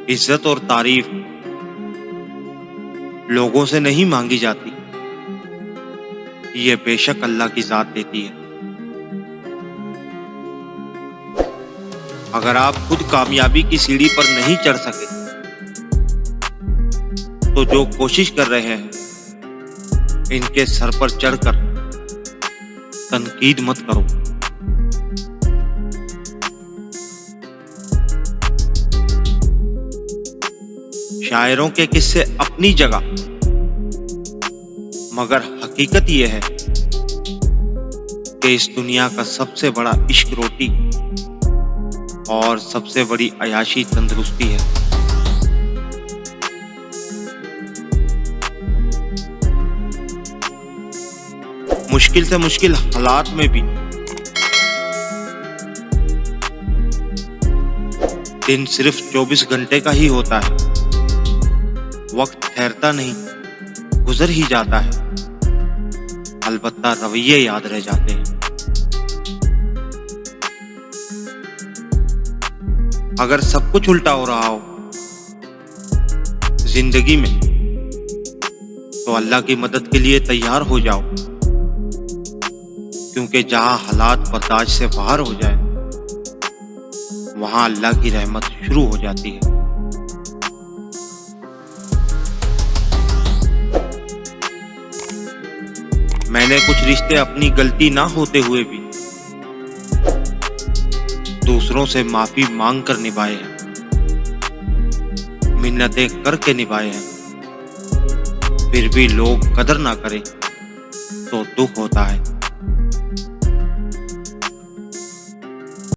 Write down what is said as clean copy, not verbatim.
इज्जत और तारीफ लोगों से नहीं मांगी जाती, ये बेशक अल्लाह की जात देती है। अगर आप खुद कामयाबी की सीढ़ी पर नहीं चढ़ सके तो जो कोशिश कर रहे हैं इनके सर पर चढ़कर तनकीद मत करो। शायरों के किस्से अपनी जगह, मगर हकीकत यह है कि इस दुनिया का सबसे बड़ा इश्क रोटी और सबसे बड़ी अयाशी तंदुरुस्ती है। मुश्किल से मुश्किल हालात में भी दिन सिर्फ 24 घंटे का ही होता है। वक्त ठहरता नहीं, गुजर ही जाता है। अलबत्ता रवैये याद रह जाते हैं। अगर सब कुछ उल्टा हो रहा हो जिंदगी में तो अल्लाह की मदद के लिए तैयार हो जाओ, क्योंकि जहां हालात बर्दाश्त से बाहर हो जाए वहां अल्लाह की रहमत शुरू हो जाती है। मैंने कुछ रिश्ते अपनी गलती ना होते हुए भी दूसरों से माफी मांग कर निभाए हैं, मिन्नतें करके निभाए हैं। फिर भी लोग कदर ना करें तो दुख होता है।